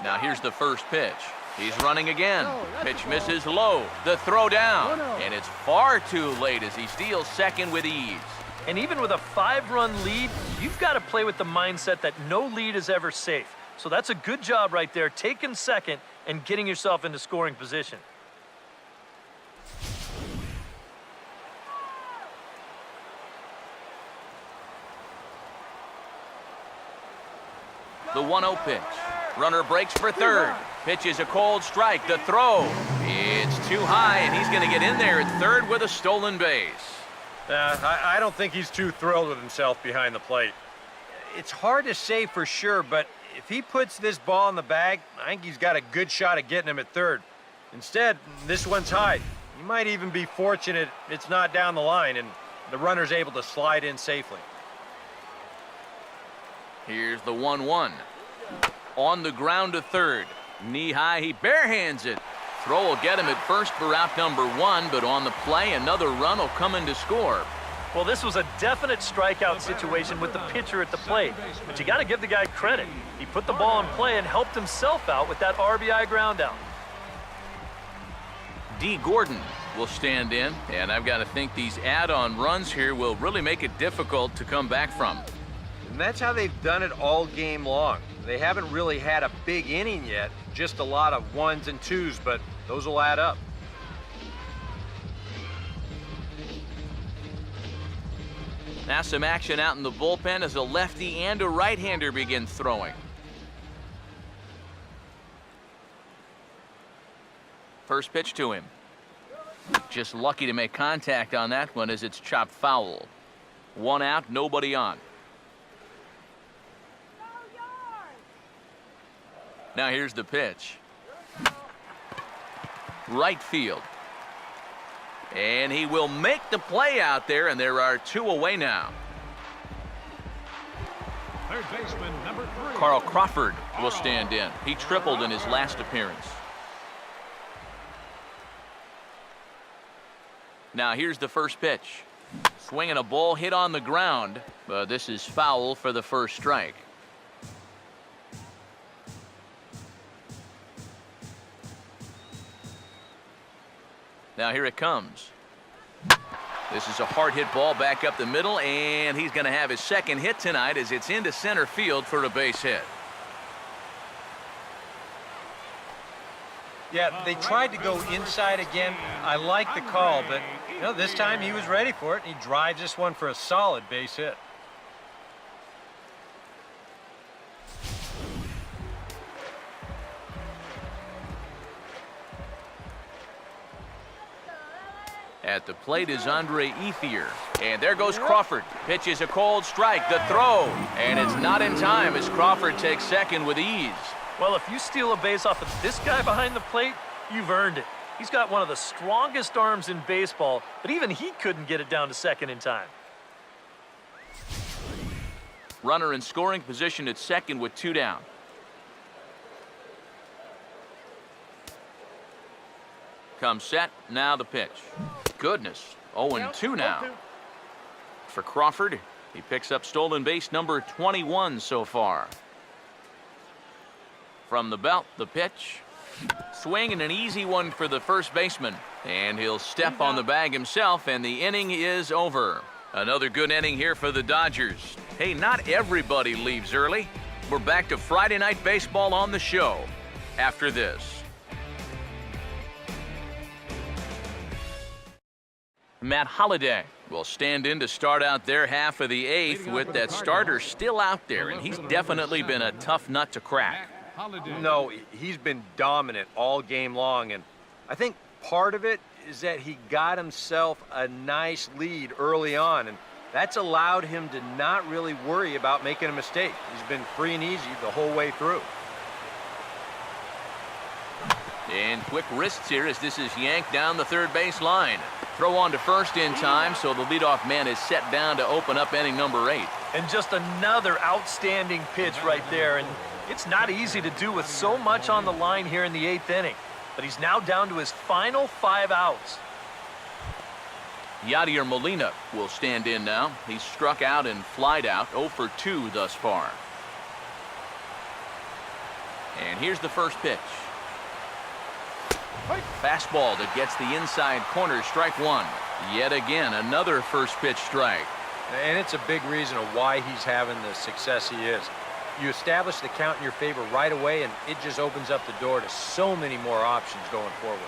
Now here's the first pitch. He's running again. Pitch misses low. The throw down. And it's far too late as he steals second with ease. And even with a 5-run lead, you've got to play with the mindset that no lead is ever safe. So that's a good job right there, taking second and getting yourself into scoring position. The 1-0 pitch. Runner breaks for third. Pitch is a cold strike. The throw. It's too high, and he's going to get in there at third with a stolen base. I don't think he's too thrilled with himself behind the plate. It's hard to say for sure, but if he puts this ball in the bag, I think he's got a good shot at getting him at third. Instead, this one's high. He might even be fortunate it's not down the line, and the runner's able to slide in safely. Here's the 1-1. On the ground to third. Knee high, he barehands it. Throw will get him at first for out number 1, but on the play, another run will come in to score. Well, this was a definite strikeout situation with the pitcher at the plate, but you got to give the guy credit. He put the ball in play and helped himself out with that RBI ground out. D. Gordon will stand in, and I've got to think these add-on runs here will really make it difficult to come back from. And that's how they've done it all game long. They haven't really had a big inning yet, just a lot of 1s and 2s, but those will add up. Now some action out in the bullpen as a lefty and a right-hander begin throwing. First pitch to him. Just lucky to make contact on that one as it's chopped foul. 1 out, nobody on. Now here's the pitch. Right field. And he will make the play out there, and there are 2 away now. Third baseman, number 3. Carl Crawford will stand in. He tripled in his last appearance. Now here's the first pitch. Swinging a ball hit on the ground, but this is foul for the first strike. Now here it comes. This is a hard hit ball back up the middle, and he's going to have his second hit tonight as it's into center field for a base hit. Yeah, they tried to go inside again. I like the call, but this time he was ready for it. He drives this one for a solid base hit. At the plate is Andre Ethier. And there goes Crawford. Pitch is a cold strike. The throw. And it's not in time as Crawford takes second with ease. Well, if you steal a base off of this guy behind the plate, you've earned it. He's got one of the strongest arms in baseball, but even he couldn't get it down to second in time. Runner in scoring position at second with 2 down. Comes set. Now the pitch. Goodness. 0-2 now. For Crawford, he picks up stolen base number 21 so far. From the belt, the pitch. Swing and an easy one for the first baseman. And he'll step on the bag himself, and the inning is over. Another good inning here for the Dodgers. Hey, not everybody leaves early. We're back to Friday Night Baseball on the show after this. Matt Holliday will stand in to start out their half of the 8th with that starter still out there, and he's definitely been a tough nut to crack. No, he's been dominant all game long, and I think part of it is that he got himself a nice lead early on, and that's allowed him to not really worry about making a mistake. He's been free and easy the whole way through. And quick wrists here as this is yanked down the third base line. Throw on to first in time, so the leadoff man is set down to open up inning number 8. And just another outstanding pitch right there. And it's not easy to do with so much on the line here in the 8th inning. But he's now down to his final 5 outs. Yadier Molina will stand in now. He's struck out and flied out 0 for 2 thus far. And here's the first pitch. Fastball that gets the inside corner, strike one. Yet again, another first pitch strike. And it's a big reason of why he's having the success he is. You establish the count in your favor right away, and it just opens up the door to so many more options going forward.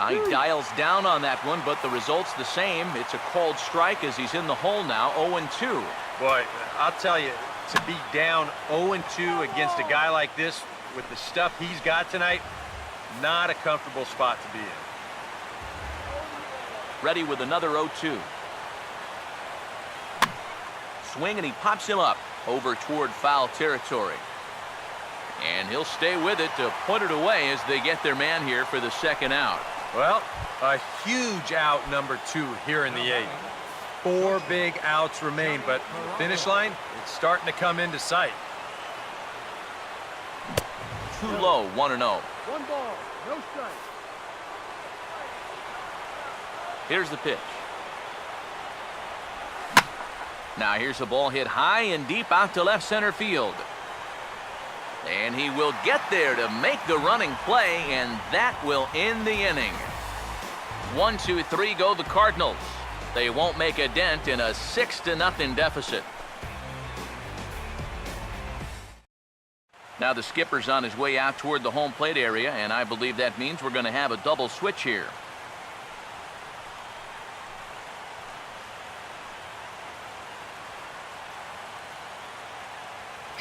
He dials down on that one, but the result's the same. It's a called strike as he's in the hole now, 0-2. Boy, I'll tell you, to be down 0-2 against a guy like this with the stuff he's got tonight, not a comfortable spot to be in. Ready with another 0-2. Swing, and he pops him up over toward foul territory. And he'll stay with it to put it away as they get their man here for the second out. Well, a huge out, number 2 here in the 8th. 4 big outs remain, but the finish line, it's starting to come into sight. Too low, 1-0. 1 ball, no strike. Here's the pitch. Now here's a ball hit high and deep out to left center field. And he will get there to make the running play, and that will end the inning. 1, 2, 3 go the Cardinals. They won't make a dent in a 6-0 deficit. Now the skipper's on his way out toward the home plate area, and I believe that means we're going to have a double switch here.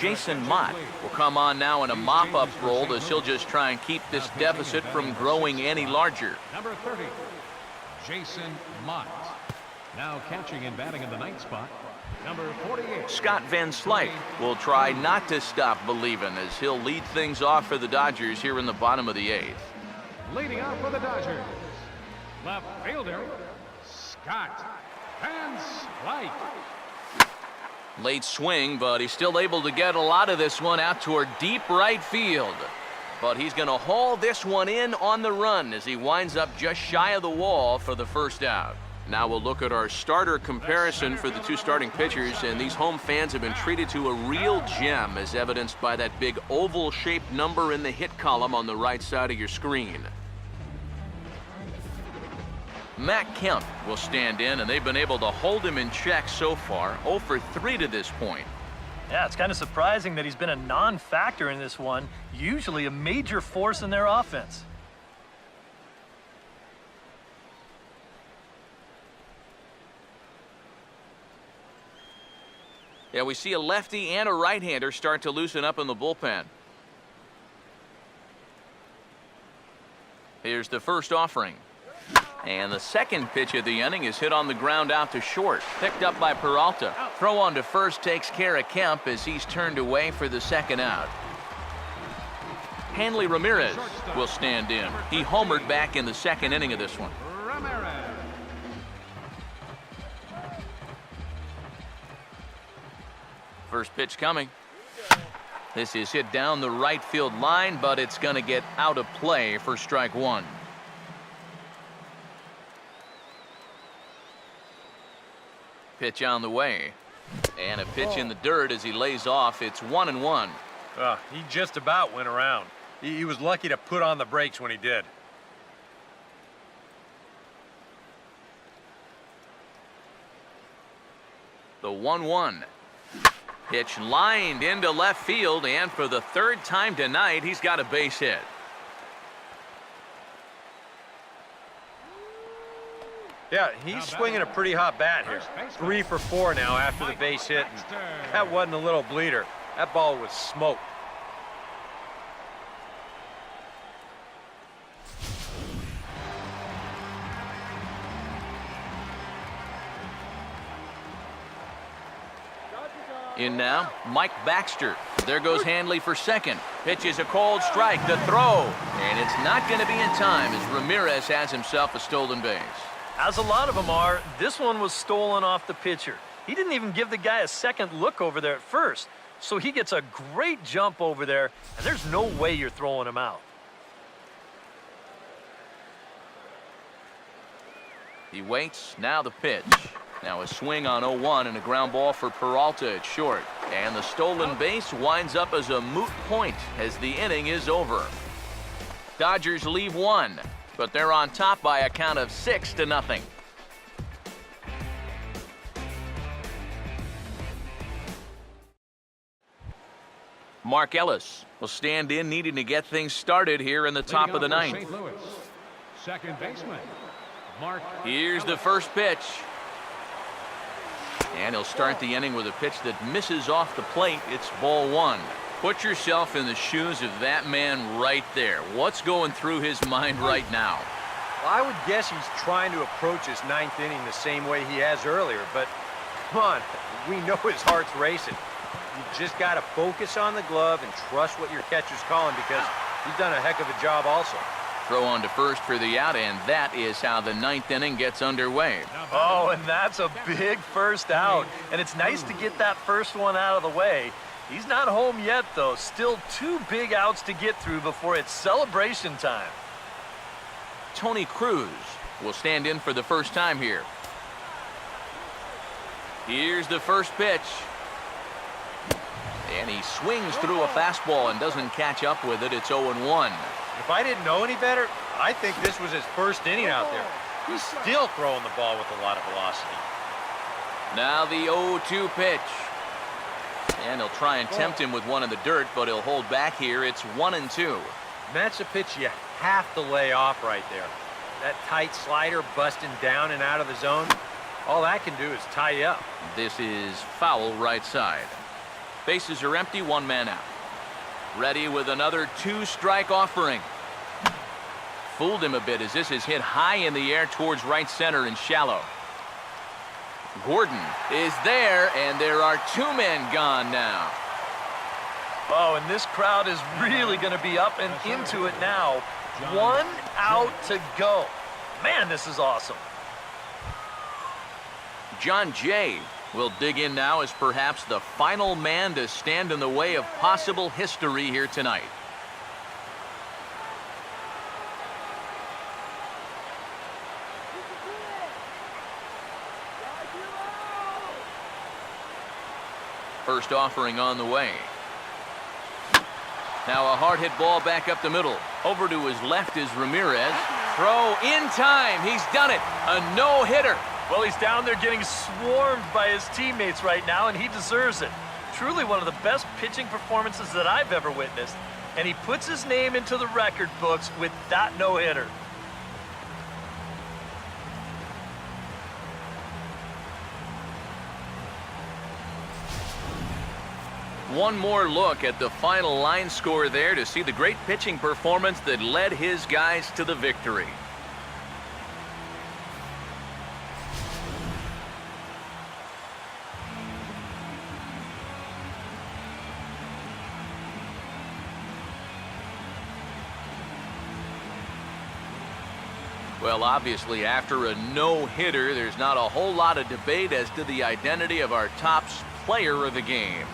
Jason Mott will come on now in a mop-up role as he'll just try and keep this deficit from growing any larger. Number 30, Jason Mott. Now catching and batting in the 9th spot, number 48. Scott Van Slyke will try not to stop believing as he'll lead things off for the Dodgers here in the bottom of the 8th. Leading off for the Dodgers, left fielder, Scott Van Slyke. Late swing, but he's still able to get a lot of this one out toward deep right field. But he's going to haul this one in on the run as he winds up just shy of the wall for the first out. Now we'll look at our starter comparison for the two starting pitchers, and these home fans have been treated to a real gem as evidenced by that big oval-shaped number in the hit column on the right side of your screen. Matt Kemp will stand in, and they've been able to hold him in check so far, 0 for 3 to this point. Yeah, it's kind of surprising that he's been a non-factor in this one, usually a major force in their offense. Yeah, we see a lefty and a right-hander start to loosen up in the bullpen. Here's the first offering. And the second pitch of the inning is hit on the ground out to short. Picked up by Peralta. Throw on to first takes care of Kemp as he's turned away for the second out. Hanley Ramirez will stand in. He homered back in the second inning of this one. Ramirez. First pitch coming. This is hit down the right field line, but it's going to get out of play for strike one. Pitch on the way. And a pitch in the dirt as he lays off. It's 1-1. He just about went around. He was lucky to put on the brakes when he did. The 1-1. Pitch lined into left field, and for the third time tonight, he's got a base hit. Yeah, he's swinging a pretty hot bat here. 3 for 4 now after the base hit. And that wasn't a little bleeder. That ball was smoked. In now, Mike Baxter. There goes Hanley for second. Pitch is a cold strike. The throw. And it's not going to be in time as Ramirez has himself a stolen base. As a lot of them are, this one was stolen off the pitcher. He didn't even give the guy a second look over there at first. So he gets a great jump over there, and there's no way you're throwing him out. He waits. Now the pitch. Now a swing on 0-1 and a ground ball for Peralta at short. And the stolen base winds up as a moot point as the inning is over. Dodgers leave one, but they're on top by a count of 6-0. Mark Ellis will stand in, needing to get things started here in the top of the ninth. St. Louis, second baseman, Mark. Here's the first pitch. And he'll start the inning with a pitch that misses off the plate. It's ball one. Put yourself in the shoes of that man right there. What's going through his mind right now? Well, I would guess he's trying to approach his ninth inning the same way he has earlier, but come on, we know his heart's racing. You just got to focus on the glove and trust what your catcher's calling, because he's done a heck of a job also. Throw on to first for the out, and that is how the ninth inning gets underway. Oh, and that's a big first out. And it's nice to get that first one out of the way. He's not home yet, though. Still 2 big outs to get through before it's celebration time. Tony Cruz will stand in for the first time here. Here's the first pitch. And he swings through a fastball and doesn't catch up with it. It's 0-1. If I didn't know any better, I think this was his first inning out there. He's still throwing the ball with a lot of velocity. Now the 0-2 pitch. And he'll try and tempt him with one in the dirt, but he'll hold back here. It's 1-2. And that's a pitch you have to lay off right there. That tight slider busting down and out of the zone, all that can do is tie you up. This is foul right side. Bases are empty, 1 man out. Ready with another 2-strike offering. Fooled him a bit as this is hit high in the air towards right center and shallow. Gordon is there, and there are 2 men gone now. Oh, and this crowd is really going to be up and into it now. 1 out to go. Man, this is awesome. John Jay will dig in now as perhaps the final man to stand in the way of possible history here tonight. First offering on the way. Now a hard hit ball back up the middle. Over to his left is Ramirez. Throw in time. He's done it. A no-hitter. Well, he's down there getting swarmed by his teammates right now, and he deserves it. Truly one of the best pitching performances that I've ever witnessed, and he puts his name into the record books with that no-hitter. One more look at the final line score there to see the great pitching performance that led his guys to the victory. Well, obviously, after a no-hitter, there's not a whole lot of debate as to the identity of our top player of the game.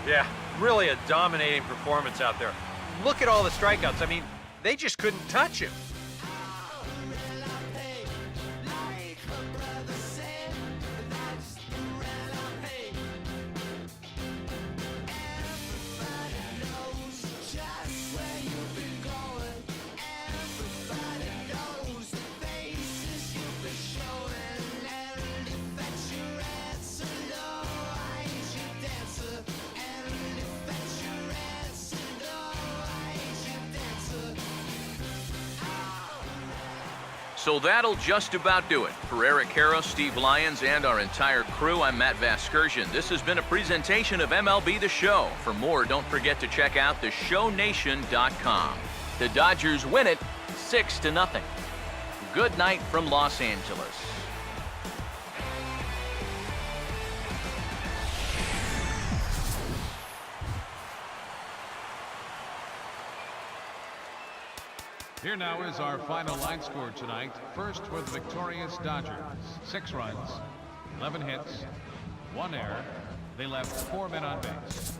Yeah, really a dominating performance out there. Look at all the strikeouts. I mean, they just couldn't touch him. So that'll just about do it. For Eric Harrow, Steve Lyons, and our entire crew, I'm Matt Vasgersian. This has been a presentation of MLB The Show. For more, don't forget to check out theshownation.com. The Dodgers win it 6-0. Good night from Los Angeles. Here now is our final line score tonight. First for the victorious Dodgers. 6 runs, 11 hits, 1 error. They left 4 men on base.